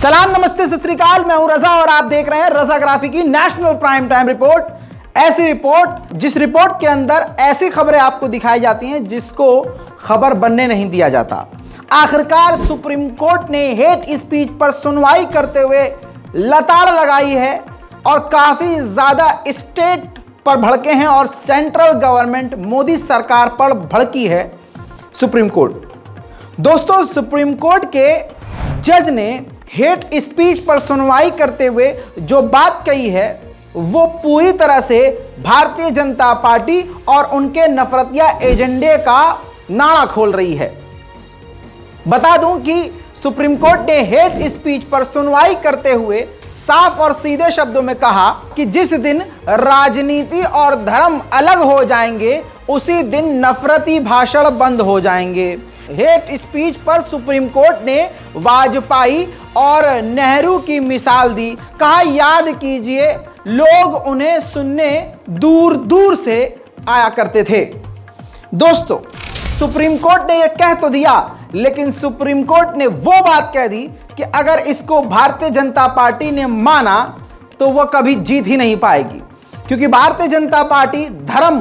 सलाम, नमस्ते, सत श्री अकाल। मैं हूं रजा और आप देख रहे हैं रजाग्राफी की नेशनल प्राइम टाइम रिपोर्ट। ऐसी रिपोर्ट जिस रिपोर्ट के अंदर ऐसी खबरें आपको दिखाई जाती हैं जिसको खबर बनने नहीं दिया जाता। आखिरकार सुप्रीम कोर्ट ने हेट स्पीच पर सुनवाई करते हुए लताड़ लगाई है और काफी ज्यादा स्टेट पर भड़के हैं और सेंट्रल गवर्नमेंट मोदी सरकार पर भड़की है सुप्रीम कोर्ट। दोस्तों, सुप्रीम कोर्ट के जज ने हेट स्पीच पर सुनवाई करते हुए जो बात कही है वो पूरी तरह से भारतीय जनता पार्टी और उनके नफरतिया एजेंडे का नाड़ा खोल रही है। बता दूं कि सुप्रीम कोर्ट ने हेट स्पीच पर सुनवाई करते हुए साफ और सीधे शब्दों में कहा कि जिस दिन राजनीति और धर्म अलग हो जाएंगे उसी दिन नफरती भाषण बंद हो जाएंगे। हेट स्पीच पर सुप्रीम कोर्ट ने वाजपेयी और नेहरू की मिसाल दी। कहा, याद कीजिए, लोग उन्हें सुनने दूर दूर से आया करते थे। दोस्तों, सुप्रीम कोर्ट ने यह कह तो दिया, लेकिन सुप्रीम कोर्ट ने वो बात कह दी कि अगर इसको भारतीय जनता पार्टी ने माना तो वह कभी जीत ही नहीं पाएगी, क्योंकि भारतीय जनता पार्टी धर्म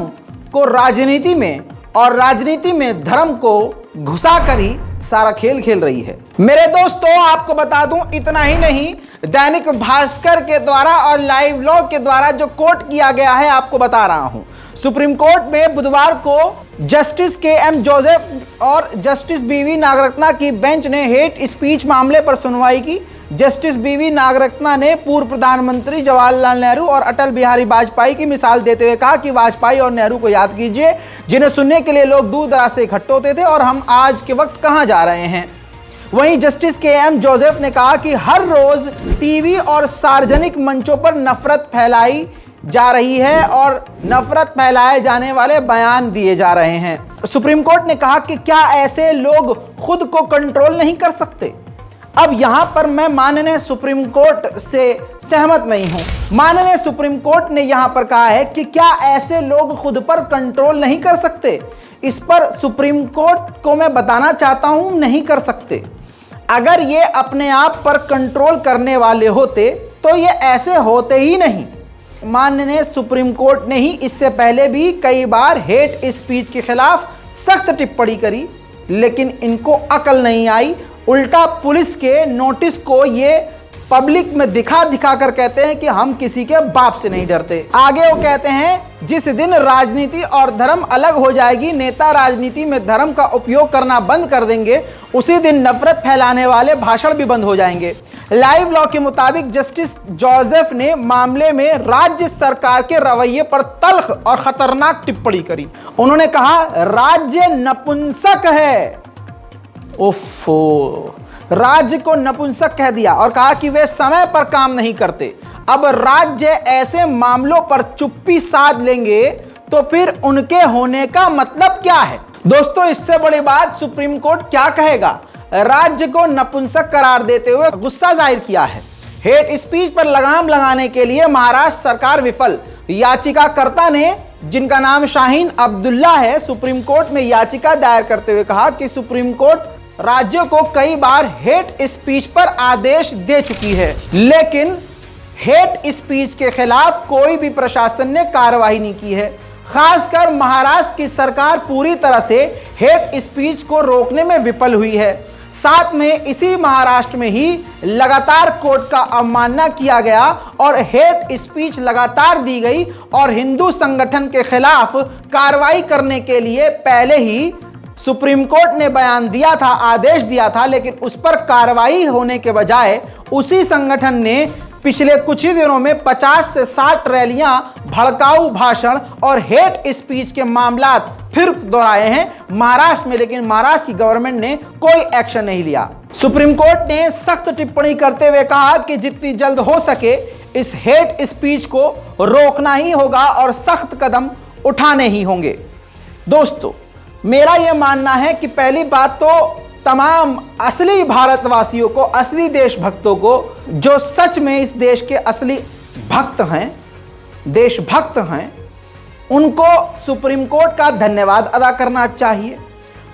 को राजनीति में और राजनीति में धर्म को घुसाकर ही सारा खेल खेल रही है। मेरे दोस्तों, आपको बता दूं, इतना ही नहीं, दैनिक भास्कर के द्वारा और लाइव लॉग के द्वारा जो कोर्ट किया गया है आपको बता रहा हूं। सुप्रीम कोर्ट में बुधवार को जस्टिस के.एम. जोसेफ और जस्टिस बी.वी. नागरत्ना की बेंच ने हेट स्पीच मामले पर सुनवाई की। Justice BV. नागरत्ना ने पूर्व प्रधानमंत्री जवाहरलाल नेहरू और अटल बिहारी वाजपेयी की मिसाल देते हुए कहा कि वाजपेयी और नेहरू को याद कीजिए, जिन्हें सुनने के लिए लोग दूर दराज से इकट्ठे होते थे, और हम आज के वक्त कहां जा रहे हैं। वहीं जस्टिस के.एम. जोसेफ ने कहा कि हर रोज टीवी और सार्वजनिक मंचों पर नफरत फैलाई जा रही है और नफरत फैलाए जाने वाले बयान दिए जा रहे हैं। सुप्रीम कोर्ट ने कहा कि क्या ऐसे लोग खुद को कंट्रोल नहीं कर सकते। अब यहां पर मैं माननीय सुप्रीम कोर्ट से सहमत नहीं हूं। माननीय सुप्रीम कोर्ट ने यहां पर कहा है कि क्या ऐसे लोग खुद पर कंट्रोल नहीं कर सकते। इस पर सुप्रीम कोर्ट को मैं बताना चाहता हूं, नहीं कर सकते। अगर ये अपने आप पर कंट्रोल करने वाले होते तो ये ऐसे होते ही नहीं। माननीय सुप्रीम कोर्ट ने ही इससे पहले भी कई बार हेट स्पीच के खिलाफ सख्त टिप्पणी करी, लेकिन इनको अकल नहीं आई। उल्टा पुलिस के नोटिस को ये पब्लिक में दिखा दिखा कर कहते हैं कि हम किसी के बाप से नहीं डरते। आगे वो कहते हैं, जिस दिन राजनीति और धर्म अलग हो जाएगी, नेता राजनीति में धर्म का उपयोग करना बंद कर देंगे, उसी दिन नफरत फैलाने वाले भाषण भी बंद हो जाएंगे। लाइव लॉ के मुताबिक जस्टिस जोसेफ ने मामले में राज्य सरकार के रवैये पर तल्ख और खतरनाक टिप्पणी करी। उन्होंने कहा, राज्य नपुंसक है। ओफो, राज्य को नपुंसक कह दिया और कहा कि वे समय पर काम नहीं करते। अब राज्य ऐसे मामलों पर चुप्पी साध लेंगे तो फिर उनके होने का मतलब क्या है। दोस्तों, इससे बड़ी बात सुप्रीम कोर्ट क्या कहेगा। राज्य को नपुंसक करार देते हुए गुस्सा जाहिर किया है। हेट स्पीच पर लगाम लगाने के लिए महाराष्ट्र सरकार विफल। याचिकाकर्ता ने, जिनका नाम शाहीन अब्दुल्ला है, सुप्रीम कोर्ट में याचिका दायर करते हुए कहा कि सुप्रीम कोर्ट राज्यों को कई बार हेट स्पीच पर आदेश दे चुकी है, लेकिन हेट स्पीच के खिलाफ कोई भी प्रशासन ने कार्रवाई नहीं की है। खासकर महाराष्ट्र की सरकार पूरी तरह से हेट स्पीच को रोकने में विफल हुई है। साथ में इसी महाराष्ट्र में ही लगातार कोर्ट का अवमानना किया गया और हेट स्पीच लगातार दी गई, और हिंदू संगठन के खिलाफ कार्रवाई करने के लिए पहले ही सुप्रीम कोर्ट ने बयान दिया था, आदेश दिया था, लेकिन उस पर कार्रवाई होने के बजाय उसी संगठन ने पिछले कुछ ही दिनों में 50 से 60 रैलियां, भड़काऊ भाषण और हेट स्पीच के मामला फिर दोहराए हैं महाराष्ट्र में, लेकिन महाराष्ट्र की गवर्नमेंट ने कोई एक्शन नहीं लिया। सुप्रीम कोर्ट ने सख्त टिप्पणी करते हुए कहा कि जितनी जल्द हो सके इस हेट स्पीच को रोकना ही होगा और सख्त कदम उठाने ही होंगे। दोस्तों, मेरा यह मानना है कि पहली बात तो तमाम असली भारतवासियों को, असली देशभक्तों को, जो सच में इस देश के असली भक्त हैं, देशभक्त हैं, उनको सुप्रीम कोर्ट का धन्यवाद अदा करना चाहिए।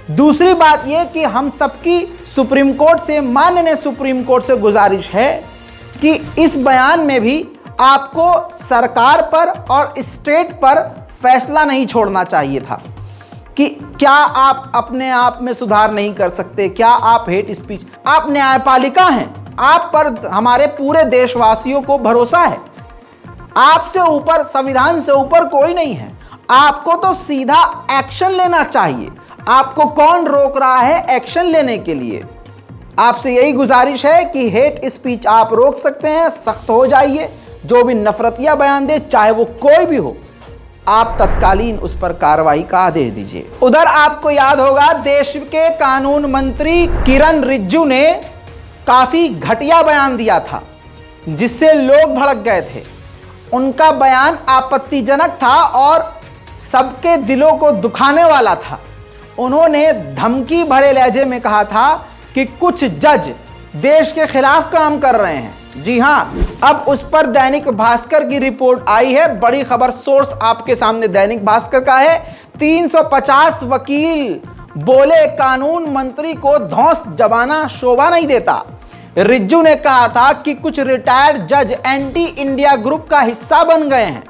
दूसरी बात यह कि हम सबकी सुप्रीम कोर्ट से, माननीय सुप्रीम कोर्ट से गुजारिश है कि इस बयान में भी आपको सरकार पर और स्टेट पर फैसला नहीं छोड़ना चाहिए था कि क्या आप अपने आप में सुधार नहीं कर सकते, क्या आप हेट स्पीच, आप न्यायपालिका हैं, आप पर हमारे पूरे देशवासियों को भरोसा है, आपसे ऊपर, संविधान से ऊपर कोई नहीं है, आपको तो सीधा एक्शन लेना चाहिए। आपको कौन रोक रहा है एक्शन लेने के लिए? आपसे यही गुजारिश है कि हेट स्पीच आप रोक सकते हैं, सख्त हो जाइए, जो भी नफरतिया बयान दे, चाहे वो कोई भी हो, आप तत्कालीन उस पर कार्रवाई का आदेश दीजिए। उधर आपको याद होगा देश के कानून मंत्री किरण रिजिजू ने काफी घटिया बयान दिया था जिससे लोग भड़क गए थे। उनका बयान आपत्तिजनक था और सबके दिलों को दुखाने वाला था। उन्होंने धमकी भरे लहजे में कहा था कि कुछ जज देश के खिलाफ काम कर रहे हैं। जी हां, अब उस पर दैनिक भास्कर की रिपोर्ट आई है। बड़ी खबर, सोर्स आपके सामने दैनिक भास्कर का है। 350 वकील बोले कानून मंत्री को धौंस जमाना शोभा नहीं देता। रिज्जू ने कहा था कि कुछ रिटायर्ड जज एंटी इंडिया ग्रुप का हिस्सा बन गए हैं।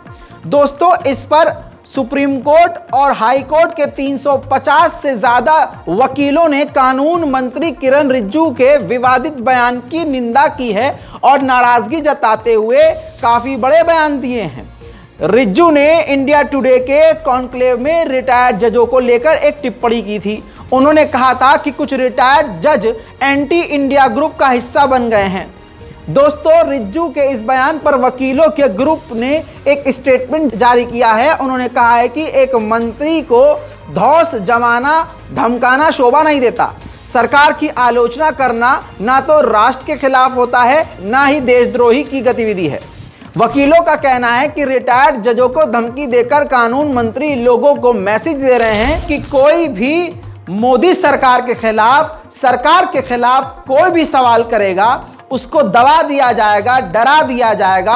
दोस्तों, इस पर सुप्रीम कोर्ट और हाई कोर्ट के 350 से ज्यादा वकीलों ने कानून मंत्री किरण रिजिजू के विवादित बयान की निंदा की है और नाराजगी जताते हुए काफी बड़े बयान दिए हैं। रिजिजू ने इंडिया टुडे के कॉन्क्लेव में रिटायर्ड जजों को लेकर एक टिप्पणी की थी। उन्होंने कहा था कि कुछ रिटायर्ड जज एंटी इंडिया ग्रुप का हिस्सा बन गए हैं। दोस्तों, रिज्जू के इस बयान पर वकीलों के ग्रुप ने एक स्टेटमेंट जारी किया है। उन्होंने कहा है कि एक मंत्री को धौंस जमाना, धमकाना शोभा नहीं देता। सरकार की आलोचना करना ना तो राष्ट्र के खिलाफ होता है, ना ही देशद्रोही की गतिविधि है। वकीलों का कहना है कि रिटायर्ड जजों को धमकी देकर कानून मंत्री लोगों को मैसेज दे रहे हैं कि कोई भी मोदी सरकार के खिलाफ, सरकार के खिलाफ कोई भी सवाल करेगा उसको दबा दिया जाएगा, डरा दिया जाएगा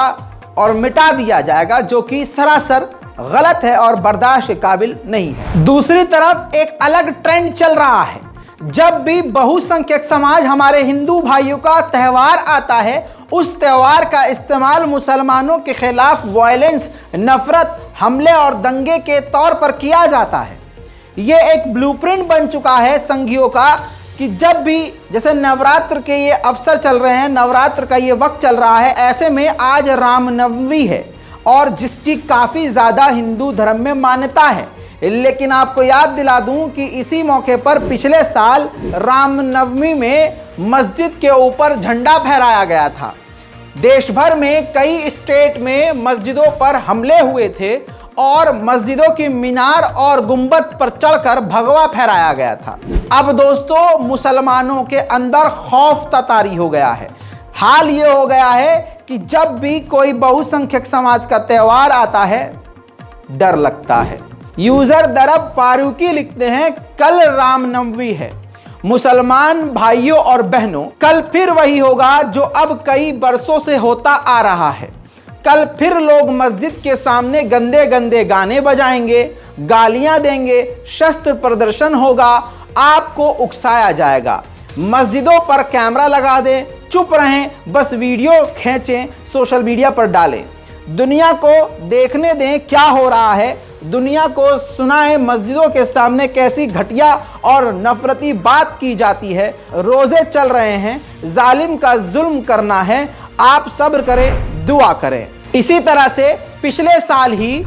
और मिटा दिया जाएगा, जो कि सरासर गलत है और बर्दाश्त के काबिल नहीं है। दूसरी तरफ एक अलग ट्रेंड चल रहा है। जब भी बहुसंख्यक समाज, हमारे हिंदू भाइयों का त्यौहार आता है, उस त्यौहार का इस्तेमाल मुसलमानों के खिलाफ वायलेंस, नफरत, हमले और दंगे के तौर पर किया जाता है। ये एक ब्लूप्रिंट बन चुका है संघियों का कि जब भी, जैसे नवरात्र के ये अवसर चल रहे हैं, नवरात्र का ये वक्त चल रहा है, ऐसे में आज रामनवमी है और जिसकी काफ़ी ज़्यादा हिंदू धर्म में मान्यता है। लेकिन आपको याद दिला दूं कि इसी मौके पर पिछले साल रामनवमी में मस्जिद के ऊपर झंडा फहराया गया था। देश भर में कई स्टेट में मस्जिदों पर हमले हुए थे और मस्जिदों की मीनार और गुंबद पर चढ़कर भगवा फहराया गया था। अब दोस्तों, मुसलमानों के अंदर खौफ ततारी हो गया है। हाल ये हो गया है कि जब भी कोई बहुसंख्यक समाज का त्यौहार आता है, डर लगता है। यूजर दरब फारूकी लिखते हैं, कल रामनवमी है। मुसलमान भाइयों और बहनों, कल फिर वही होगा जो अब कई बरसों से होता आ रहा है। कल फिर लोग मस्जिद के सामने गंदे गंदे गाने बजाएंगे, गालियां देंगे, शस्त्र प्रदर्शन होगा, आपको उकसाया जाएगा। मस्जिदों पर कैमरा लगा दें, चुप रहें, बस वीडियो खींचें, सोशल मीडिया पर डालें। दुनिया को देखने दें क्या हो रहा है, दुनिया को सुनाएं मस्जिदों के सामने कैसी घटिया और नफरती बात की जाती है। रोजे चल रहे हैं, जालिम का जुल्म करना है, आप सब्र करें, दुआ करें। इसी तरह से पिछले साल ही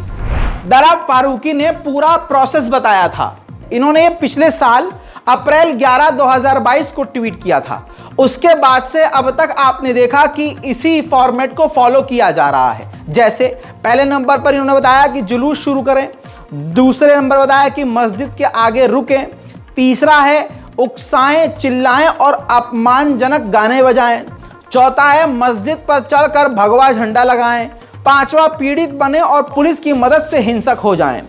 दरब फारूकी ने पूरा प्रोसेस बताया था। इन्होंने पिछले साल अप्रैल 11, 2022 को ट्वीट किया था। उसके बाद से अब तक आपने देखा कि इसी फॉर्मेट को फॉलो किया जा रहा है। जैसे पहले नंबर पर इन्होंने बताया कि जुलूस शुरू करें, दूसरे नंबर बताया कि मस्जिद के आगे रुकें, तीसरा है उकसाएं, चिल्लाएं और अपमानजनक गाने बजाएं, चौथा है मस्जिद पर चढ़कर भगवा झंडा लगाएं, पांचवा पीड़ित बने और पुलिस की मदद से हिंसक हो जाएं,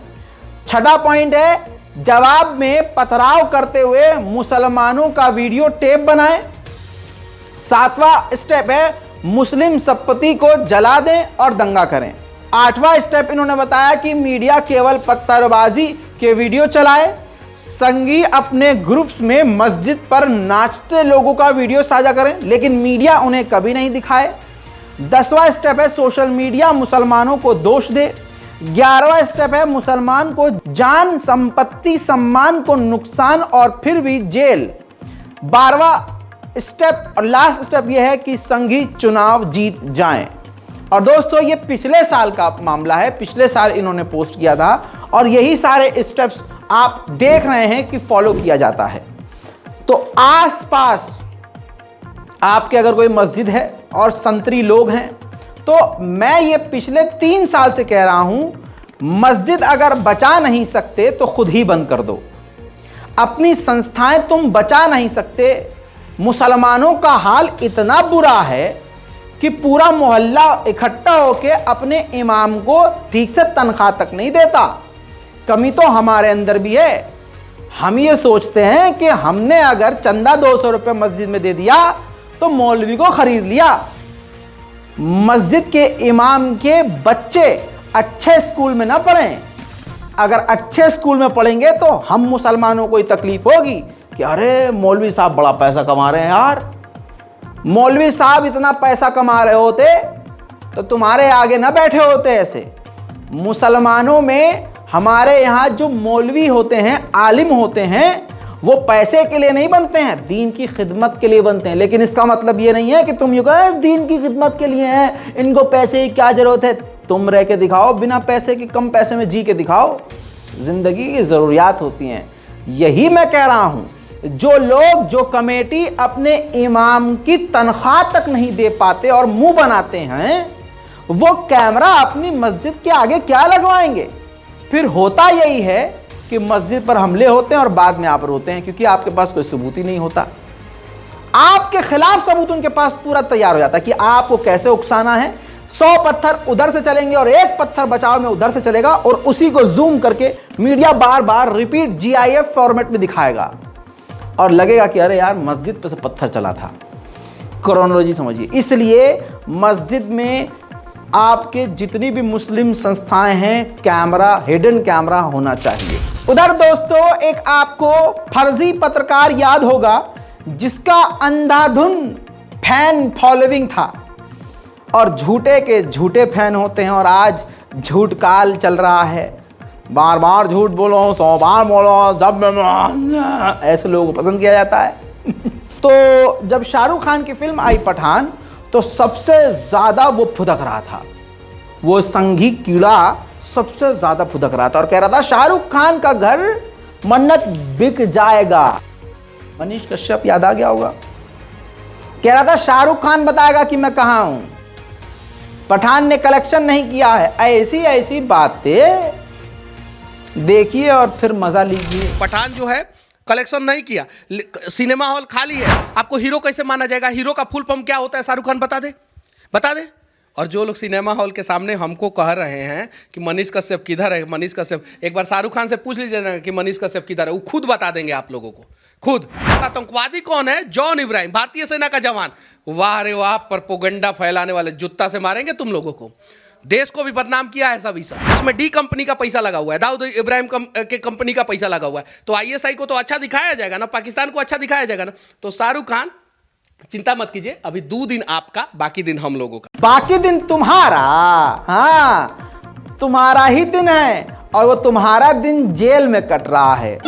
छठा पॉइंट है जवाब में पथराव करते हुए मुसलमानों का वीडियो टेप बनाएं, सातवां स्टेप है मुस्लिम संपत्ति को जला दें और दंगा करें, आठवां स्टेप इन्होंने बताया कि मीडिया केवल पत्थरबाजी के वीडियो चलाए, संघी अपने ग्रुप्स में मस्जिद पर नाचते लोगों का वीडियो साझा करें, लेकिन मीडिया उन्हें कभी नहीं दिखाए। 10वां स्टेप है सोशल मीडिया मुसलमानों को दोष दे। 11वां स्टेप है मुसलमान को जान संपत्ति सम्मान को नुकसान और फिर भी जेल। 12वां स्टेप और लास्ट स्टेप यह है कि संघी चुनाव जीत जाएं। और दोस्तों ये पिछले साल का मामला है, पिछले साल इन्होंने पोस्ट किया था और यही सारे स्टेप्स आप देख रहे हैं कि फॉलो किया जाता है। तो आसपास आपके अगर कोई मस्जिद है और संतरी लोग हैं तो मैं ये पिछले 3 साल से कह रहा हूं, मस्जिद अगर बचा नहीं सकते तो खुद ही बंद कर दो। अपनी संस्थाएं तुम बचा नहीं सकते। मुसलमानों का हाल इतना बुरा है कि पूरा मोहल्ला इकट्ठा होकर अपने इमाम को ठीक से तनख्वाह तक नहीं देता। कमी तो हमारे अंदर भी है। हम ये सोचते हैं कि हमने अगर चंदा 200 रुपये मस्जिद में दे दिया तो मौलवी को खरीद लिया। मस्जिद के इमाम के बच्चे अच्छे स्कूल में ना पढ़ें। अगर अच्छे स्कूल में पढ़ेंगे तो हम मुसलमानों को ही तकलीफ होगी कि अरे मौलवी साहब बड़ा पैसा कमा रहे हैं यार। मौलवी साहब इतना पैसा कमा रहे होते तो तुम्हारे आगे ना बैठे होते ऐसे। मुसलमानों में हमारे यहाँ जो मौलवी होते हैं, आलिम होते हैं, वो पैसे के लिए नहीं बनते हैं, दीन की खिदमत के लिए बनते हैं। लेकिन इसका मतलब ये नहीं है कि तुम ये कहो दीन की खिदमत के लिए हैं, इनको पैसे की क्या जरूरत है। तुम रह के दिखाओ, बिना पैसे की, कम पैसे में जी के दिखाओ। जिंदगी की ज़रूरियात होती हैं। यही मैं कह रहा हूँ, जो लोग, जो कमेटी अपने इमाम की तनख्वाह तक नहीं दे पाते और मुंह बनाते हैं, वो कैमरा अपनी मस्जिद के आगे क्या लगवाएंगे। फिर होता यही है कि मस्जिद पर हमले होते हैं और बाद में आप रोते हैं क्योंकि आपके पास कोई सबूत ही नहीं होता। आपके खिलाफ सबूत उनके पास पूरा तैयार हो जाता है कि आपको कैसे उकसाना है। 100 पत्थर उधर से चलेंगे और 1 पत्थर बचाव में उधर से चलेगा और उसी को जूम करके मीडिया बार बार रिपीट GIF फॉर्मेट में दिखाएगा और लगेगा कि अरे यार मस्जिद पे से पत्थर चला था। क्रोनोलॉजी समझिए। इसलिए मस्जिद में आपके जितनी भी मुस्लिम संस्थाएं हैं, कैमरा, हिडन कैमरा होना चाहिए। उधर दोस्तों एक आपको फर्जी पत्रकार याद होगा जिसका अंधाधुन फैन फॉलोइंग था और झूठे के झूठे फैन होते हैं और आज झूठ काल चल रहा है। बार बार झूठ बोलो, 100 बार बोलो, जब ऐसे लोगों को पसंद किया जाता है। तो जब शाहरुख खान की फिल्म आई पठान तो सबसे ज्यादा वो फुदक रहा था, वो संघी कीड़ा सबसे ज्यादा फुदक रहा था और कह रहा था शाहरुख खान का घर मन्नत बिक जाएगा। मनीष कश्यप याद आ गया होगा, कह रहा था शाहरुख खान बताएगा कि मैं कहां हूं, पठान ने कलेक्शन नहीं किया है। ऐसी ऐसी बातें देखिए और फिर मजा लीजिए। पठान जो है कलेक्शन नहीं किया, सिनेमा हॉल खाली है, आपको हीरो कैसे माना जाएगा? हीरो का फुल फॉर्म क्या होता है शाहरुख खान बता दे, बता दे। और जो लोग सिनेमा हॉल के सामने हमको कह रहे हैं कि मनीष कश्यप किधर है, मनीष कश्यप, एक बार शाहरुख खान से पूछ लीजिए ना कि मनीष कश्यप किधर है, वो खुद बता देंगे आप लोगों को। खुद आतंकवादी कौन है? जॉन इब्राहिम, भारतीय सेना का जवान। वाह रे वाह, प्रोपेगेंडा फैलाने वाले, जुत्ता से मारेंगे तुम लोगों को। देश को भी बदनाम किया है सभी सब। इसमें डी कंपनी का पैसा लगा हुआ है, दाऊद इब्राहिम के कंपनी का पैसा लगा हुआ है। तो ISI को तो अच्छा दिखाया जाएगा ना, पाकिस्तान को अच्छा दिखाया जाएगा ना। तो शाहरुख खान चिंता मत कीजिए, अभी 2 दिन आपका, बाकी दिन हम लोगों का। बाकी दिन तुम्हारा, हाँ तुम्हारा ही दिन है और वो तुम्हारा दिन जेल में कट रहा है।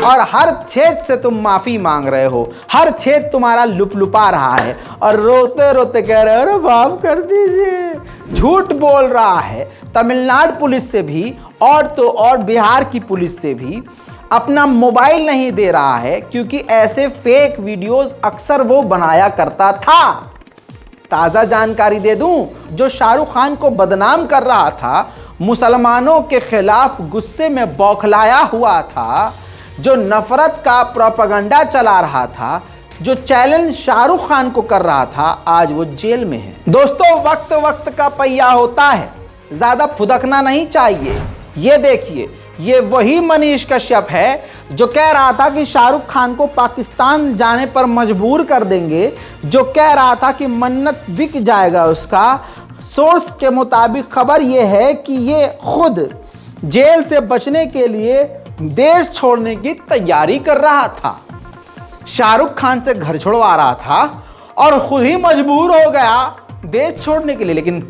और हर छेद से तुम माफी मांग रहे हो, हर छेद तुम्हारा लुपलुपा रहा है और रोते रोते कह रहे हो अरे माफ कर दीजिए। झूठ बोल रहा है। तमिलनाडु पुलिस से भी और तो और बिहार की पुलिस से भी अपना मोबाइल नहीं दे रहा है क्योंकि ऐसे फेक वीडियोस अक्सर वो बनाया करता था। ताजा जानकारी दे दूं, जो शाहरुख खान को बदनाम कर रहा था, मुसलमानों के खिलाफ गुस्से में बौखलाया हुआ था, जो नफरत का प्रोपेगेंडा चला रहा था, जो चैलेंज शाहरुख खान को कर रहा था, आज वो जेल में है। दोस्तों वक्त वक्त का पहिया होता है, ज्यादा फुदकना नहीं चाहिए। ये देखिए, ये वही मनीष कश्यप है जो कह रहा था कि शाहरुख खान को पाकिस्तान जाने पर मजबूर कर देंगे, जो कह रहा था कि मन्नत बिक जाएगा उसका। सोर्स के मुताबिक खबर यह है कि ये खुद जेल से बचने के लिए देश छोड़ने की तैयारी कर रहा था, शाहरुख खान से घर छुड़वा रहा था और खुद ही मजबूर हो गया देश छोड़ने के लिए, लेकिन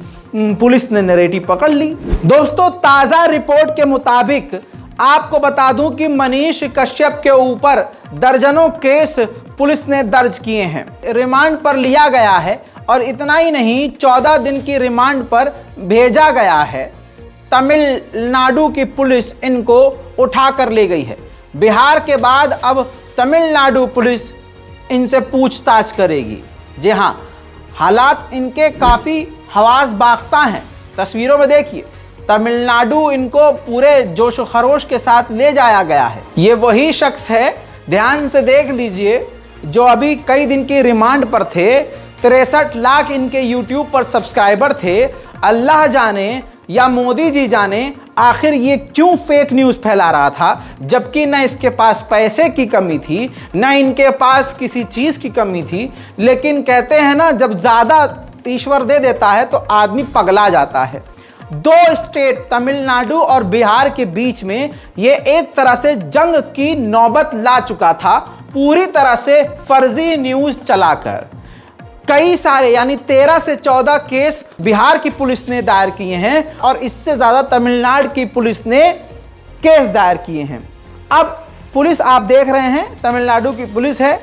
पुलिस ने नैरेटिव पकड़ ली। दोस्तों, ताजा रिपोर्ट के मुताबिक आपको बता दूं कि मनीष कश्यप के ऊपर दर्जनों केस पुलिस ने दर्ज किए हैं, रिमांड पर लिया गया है और इतना ही नहीं 14 दिन की रिमांड पर भेजा गया है। तमिलनाडु की पुलिस इनको उठा कर ले गई है। बिहार के बाद अब तमिलनाडु पुलिस इनसे पूछताछ करेगी। जी हाँ, हालात इनके काफ़ी हवास बाख्ता हैं। तस्वीरों में देखिए, तमिलनाडु इनको पूरे जोश खरोश के साथ ले जाया गया है। ये वही शख्स है, ध्यान से देख लीजिए, जो अभी कई दिन की रिमांड पर थे। 63 लाख इनके यूट्यूब पर सब्सक्राइबर थे। अल्लाह जाने या मोदी जी जाने आखिर ये क्यों फेक न्यूज़ फैला रहा था, जबकि न इसके पास पैसे की कमी थी, न इनके पास किसी चीज़ की कमी थी। लेकिन कहते हैं ना, जब ज़्यादा ईश्वर दे देता है तो आदमी पगला जाता है। 2 स्टेट तमिलनाडु और बिहार के बीच में ये एक तरह से जंग की नौबत ला चुका था, पूरी तरह से फर्जी न्यूज़ चलाकर। कई सारे यानी 13 से 14 केस बिहार की पुलिस ने दायर किए हैं और इससे ज़्यादा तमिलनाडु की पुलिस ने केस दायर किए हैं। अब पुलिस आप देख रहे हैं, तमिलनाडु की पुलिस है,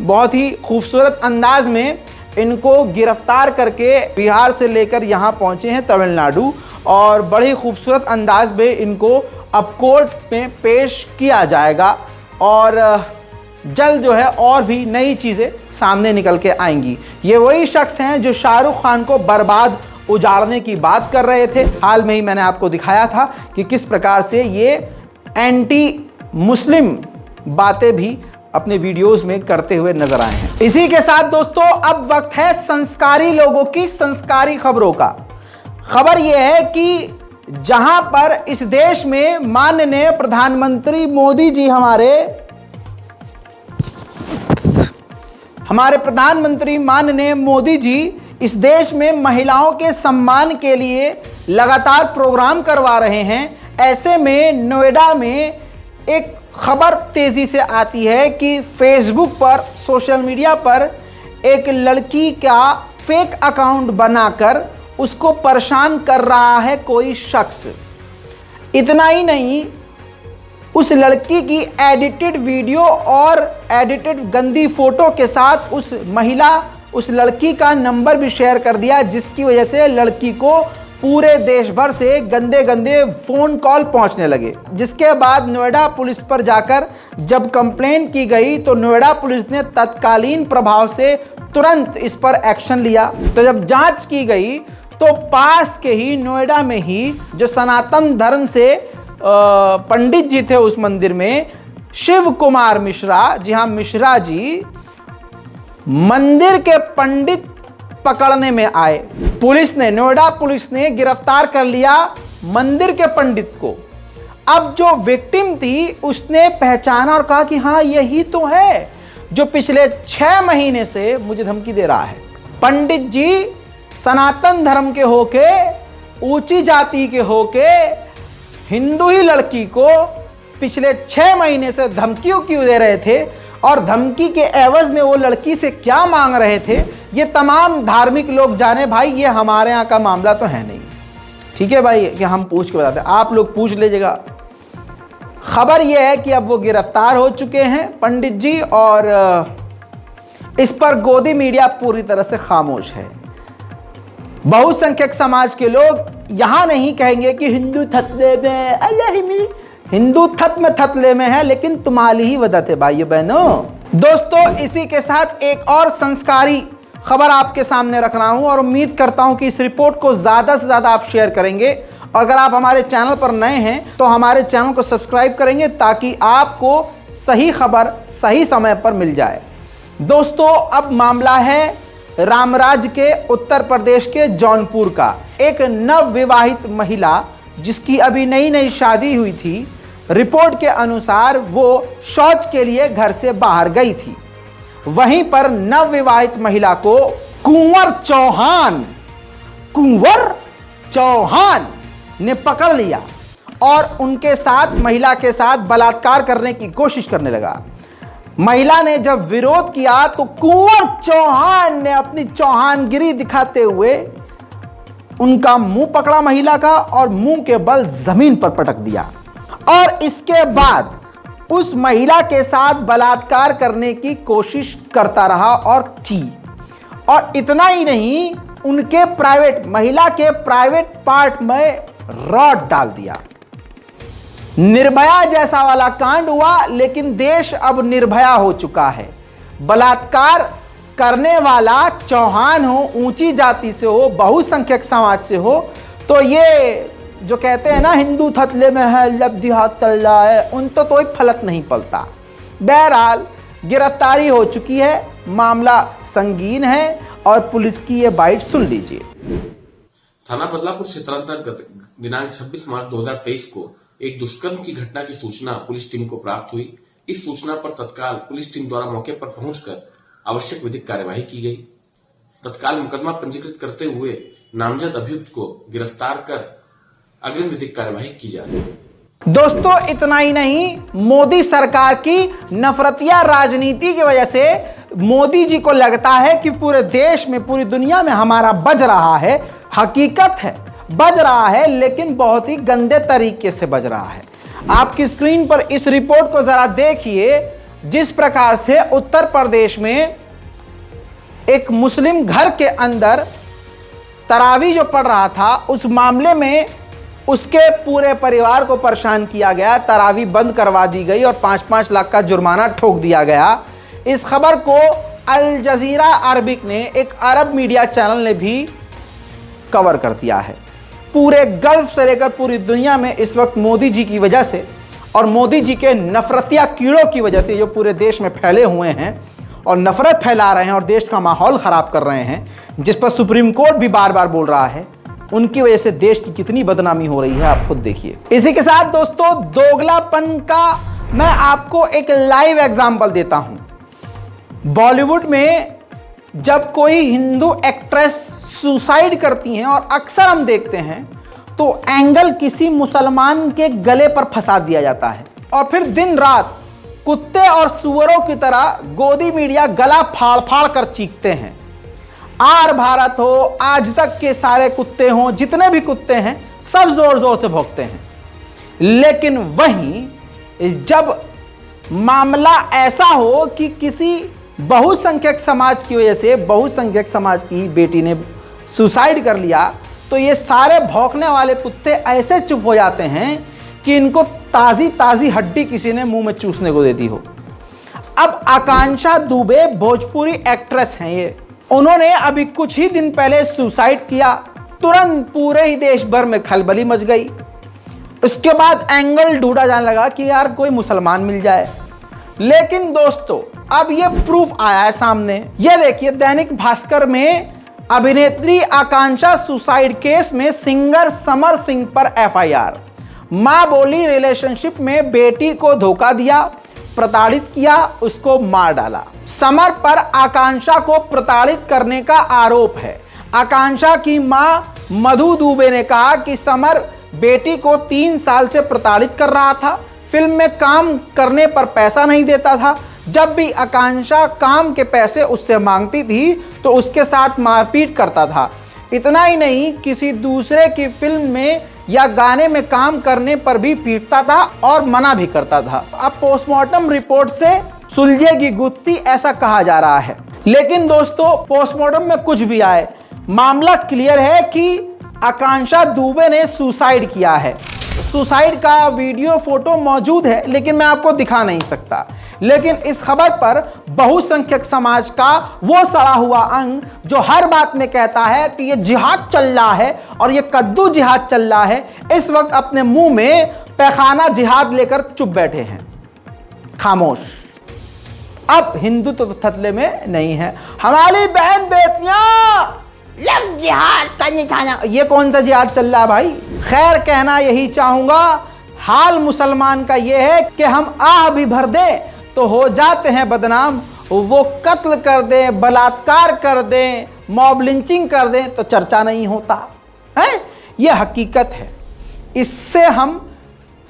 बहुत ही खूबसूरत अंदाज में इनको गिरफ्तार करके बिहार से लेकर यहाँ पहुँचे हैं तमिलनाडु, और बड़ी खूबसूरत अंदाज में इनको अब कोर्ट में पेश किया जाएगा और जल्द जो है और भी नई चीज़ें सामने निकल के आएंगी। ये वही शख्स हैं जो शाहरुख खान को बर्बाद उजाड़ने की बात कर रहे थे। हाल में ही मैंने आपको दिखाया था कि किस प्रकार से ये एंटी मुस्लिम बातें भी अपने वीडियोस में करते हुए नजर आए हैं। इसी के साथ दोस्तों, अब वक्त है संस्कारी लोगों की संस्कारी खबरों का। खबर यह है कि जहां पर इस देश में माननीय प्रधानमंत्री मोदी जी हमारे प्रधानमंत्री माननीय मोदी जी इस देश में महिलाओं के सम्मान के लिए लगातार प्रोग्राम करवा रहे हैं। ऐसे में नोएडा में एक खबर तेजी से आती है कि फेसबुक पर, सोशल मीडिया पर एक लड़की का फेक अकाउंट बनाकर उसको परेशान कर रहा है कोई शख्स। इतना ही नहीं, उस लड़की की एडिटेड वीडियो और एडिटेड गंदी फोटो के साथ उस लड़की का नंबर भी शेयर कर दिया, जिसकी वजह से लड़की को पूरे देश भर से गंदे गंदे फ़ोन कॉल पहुंचने लगे। जिसके बाद नोएडा पुलिस पर जाकर जब कंप्लेन की गई तो नोएडा पुलिस ने तत्कालीन प्रभाव से तुरंत इस पर एक्शन लिया। तो जब जांच की गई तो पास के ही नोएडा में ही जो सनातन धर्म से पंडित जी थे उस मंदिर में, शिव कुमार मिश्रा, जी हाँ मिश्रा जी, मंदिर के पंडित पकड़ने में आए। नोएडा पुलिस ने गिरफ्तार कर लिया मंदिर के पंडित को। अब जो विक्टिम थी उसने पहचाना और कहा कि हाँ यही तो है जो पिछले 6 महीने से मुझे धमकी दे रहा है। पंडित जी सनातन धर्म के होके, ऊंची जाति के होके, हिंदू ही लड़की को पिछले 6 महीने से धमकियों क्यों दे रहे थे और धमकी के एवज में वो लड़की से क्या मांग रहे थे, ये तमाम धार्मिक लोग जाने। भाई ये हमारे यहाँ का मामला तो है नहीं, ठीक है भाई, कि हम पूछ के बताते हैं, आप लोग पूछ लीजिएगा। खबर ये है कि अब वो गिरफ्तार हो चुके हैं पंडित जी, और इस पर गोदी मीडिया पूरी तरह से खामोश है। बहुसंख्यक समाज के लोग यहाँ नहीं कहेंगे कि हिंदू थतले में, अल्लाह हिंदू थत में थतले में है, लेकिन तुम्हारी ही वजह है भाइयों बहनों। दोस्तों, इसी के साथ एक और संस्कारी खबर आपके सामने रख रहा हूं और उम्मीद करता हूं कि इस रिपोर्ट को ज़्यादा से ज़्यादा आप शेयर करेंगे। अगर आप हमारे चैनल पर नए हैं तो हमारे चैनल को सब्सक्राइब करेंगे ताकि आपको सही खबर सही समय पर मिल जाए। दोस्तों, अब मामला है रामराज के उत्तर प्रदेश के जौनपुर का। एक नवविवाहित महिला जिसकी अभी नई नई शादी हुई थी, रिपोर्ट के अनुसार वो शौच के लिए घर से बाहर गई थी। वहीं पर नवविवाहित महिला को कुंवर चौहान ने पकड़ लिया और उनके साथ, महिला के साथ बलात्कार करने की कोशिश करने लगा। महिला ने जब विरोध किया तो कुंवर चौहान ने अपनी चौहानगिरी दिखाते हुए उनका मुंह पकड़ा महिला का और मुंह के बल जमीन पर पटक दिया और इसके बाद उस महिला के साथ बलात्कार करने की कोशिश करता रहा और की। और इतना ही नहीं, उनके महिला के प्राइवेट पार्ट में रॉड डाल दिया। निर्भया जैसा वाला कांड हुआ, लेकिन देश अब निर्भया हो चुका है। बलात्कार करने वाला चौहान हो, ऊंची जाति से हो, बहुसंख्यक समाज से हो, तो ये जो कहते हैं ना हिंदू थतले में है लब देहात चल रहा है, उन तो कोई फलक नहीं पलता। बहरहाल गिरफ्तारी हो चुकी है, मामला संगीन है और पुलिस की ये बाइट सुन लीजिए। थाना बदलापुर क्षेत्रांतर्गत दिनांक 26 मार्च 2023 को एक दुष्कर्म की घटना की सूचना पुलिस टीम को प्राप्त हुई। इस सूचना पर तत्काल पुलिस टीम द्वारा मौके पर पहुंचकर आवश्यक विधिक कार्यवाही की गई। तत्काल मुकदमा पंजीकृत करते हुए नामजद अभियुक्त को गिरफ्तार कर अग्रिम विधिक कार्यवाही की जा रही है। दोस्तों इतना ही नहीं, मोदी सरकार की नफरतिया राजनीति की वजह से मोदी जी को लगता है कि पूरे देश में, पूरी दुनिया में हमारा बज रहा है। हकीकत है बज रहा है, लेकिन बहुत ही गंदे तरीके से बज रहा है। आपकी स्क्रीन पर इस रिपोर्ट को जरा देखिए, जिस प्रकार से उत्तर प्रदेश में एक मुस्लिम घर के अंदर तरावी जो पढ़ रहा था, उस मामले में उसके पूरे परिवार को परेशान किया गया, तरावी बंद करवा दी गई और 5-5 लाख का जुर्माना ठोक दिया गया। इस खबर को अल जजीरा अरबिक ने, एक अरब मीडिया चैनल ने भी कवर कर दिया है। पूरे गल्फ से लेकर पूरी दुनिया में इस वक्त मोदी जी की वजह से और मोदी जी के नफरतिया कीड़ों की वजह से जो पूरे देश में फैले हुए हैं और नफरत फैला रहे हैं और देश का माहौल खराब कर रहे हैं, जिस पर सुप्रीम कोर्ट भी बार बार बोल रहा है, उनकी वजह से देश की कितनी बदनामी हो रही है आप खुद देखिए। इसी के साथ दोस्तों दोगलापन का मैं आपको एक लाइव एग्जांपल देता हूं। बॉलीवुड में जब कोई हिंदू एक्ट्रेस सुसाइड करती हैं और अक्सर हम देखते हैं तो एंगल किसी मुसलमान के गले पर फंसा दिया जाता है और फिर दिन रात कुत्ते और सुअरों की तरह गोदी मीडिया गला फाड़ फाड़ कर चीखते हैं। आर भारत हो, आज तक के सारे कुत्ते हों, जितने भी कुत्ते हैं सब जोर जोर से भौंकते हैं। लेकिन वहीं जब मामला ऐसा हो कि किसी बहुसंख्यक समाज की वजह से, बहुसंख्यक समाज की बेटी ने सुसाइड कर लिया, तो ये सारे भौंकने वाले कुत्ते ऐसे चुप हो जाते हैं कि इनको ताज़ी ताज़ी हड्डी किसी ने मुंह में चूसने को दे दी हो। अब आकांक्षा दुबे भोजपुरी एक्ट्रेस हैं ये, उन्होंने अभी कुछ ही दिन पहले सुसाइड किया, तुरंत पूरे ही देश भर में खलबली मच गई। उसके बाद एंगल ढूंढा जाने लगा कि यार कोई मुसलमान मिल जाए। लेकिन दोस्तों अब ये प्रूफ आया है सामने। ये देखिए दैनिक भास्कर में अभिनेत्री आकांक्षा सुसाइड केस में सिंगर समर सिंह पर एफआईआर। मां बोली रिलेशनशिप में बेटी को धोखा दिया, प्रताड़ित किया, उसको मार डाला। समर पर आकांक्षा को प्रताड़ित करने का आरोप है। आकांक्षा की मां मधु दुबे ने कहा कि समर बेटी को 3 साल से प्रताड़ित कर रहा था, फिल्म में काम करने पर पैसा नहीं देता था। जब भी आकांक्षा काम के पैसे उससे मांगती थी तो उसके साथ मारपीट करता था। इतना ही नहीं, किसी दूसरे की फिल्म में या गाने में काम करने पर भी पीटता था और मना भी करता था। अब पोस्टमार्टम रिपोर्ट से सुलझेगी गुत्थी, ऐसा कहा जा रहा है। लेकिन दोस्तों पोस्टमार्टम में कुछ भी आए, मामला क्लियर है कि आकांक्षा दुबे ने सुसाइड किया है। सुसाइड का वीडियो फोटो मौजूद है, लेकिन मैं आपको दिखा नहीं सकता। लेकिन इस खबर पर बहुसंख्यक समाज का वो सड़ा हुआ अंग जो हर बात में कहता है कि ये जिहाद चल रहा है और ये कद्दू जिहाद चल रहा है, इस वक्त अपने मुंह में पैखाना जिहाद लेकर चुप बैठे हैं, खामोश। अब हिंदुत्व थतले में नहीं है। हमारी बहन बेटियां लव जिहाद का निशाना, ये कौन सा जिहाद चल रहा है भाई? खैर कहना यही चाहूंगा, हाल मुसलमान का ये है कि हम आह भी भर दें तो हो जाते हैं बदनाम। वो कत्ल कर दें, बलात्कार कर दें, मॉब लिंचिंग कर दें तो चर्चा नहीं होता है। ये हकीकत है। इससे हम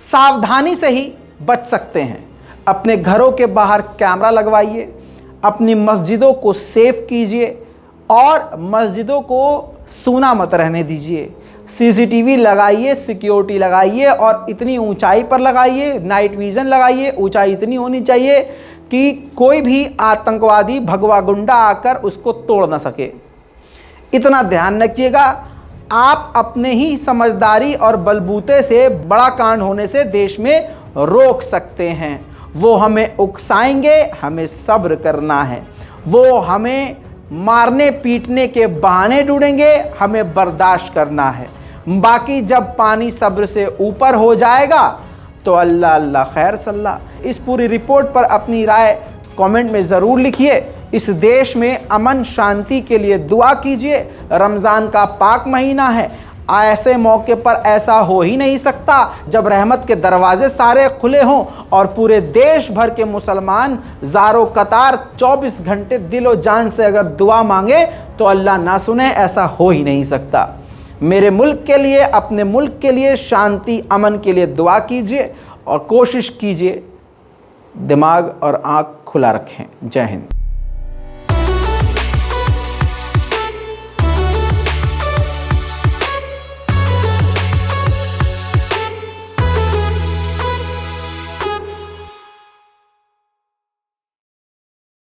सावधानी से ही बच सकते हैं। अपने घरों के बाहर कैमरा लगवाइए, अपनी मस्जिदों को सेफ कीजिए और मस्जिदों को सूना मत रहने दीजिए। सीसीटीवी लगाइए, सिक्योरिटी लगाइए और इतनी ऊंचाई पर लगाइए, नाइट विजन लगाइए, ऊंचाई इतनी होनी चाहिए कि कोई भी आतंकवादी भगवा गुंडा आकर उसको तोड़ ना सके। इतना ध्यान रखिएगा। आप अपने ही समझदारी और बलबूते से बड़ा कांड होने से देश में रोक सकते हैं। वो हमें उकसाएंगे, हमें सब्र करना है। वो हमें मारने पीटने के बहाने ढूंढेंगे, हमें बर्दाश्त करना है। बाकी जब पानी सब्र से ऊपर हो जाएगा तो अल्लाह अल्लाह खैर सल्लाह। इस पूरी रिपोर्ट पर अपनी राय कमेंट में ज़रूर लिखिए। इस देश में अमन शांति के लिए दुआ कीजिए। रमज़ान का पाक महीना है, ऐसे मौके पर ऐसा हो ही नहीं सकता जब रहमत के दरवाजे सारे खुले हों और पूरे देश भर के मुसलमान ज़ारो कतार 24 घंटे दिलो जान से अगर दुआ मांगे तो अल्लाह ना सुने। ऐसा हो ही नहीं सकता। मेरे मुल्क के लिए, अपने मुल्क के लिए, शांति अमन के लिए दुआ कीजिए और कोशिश कीजिए दिमाग और आँख खुला रखें। जय हिंद।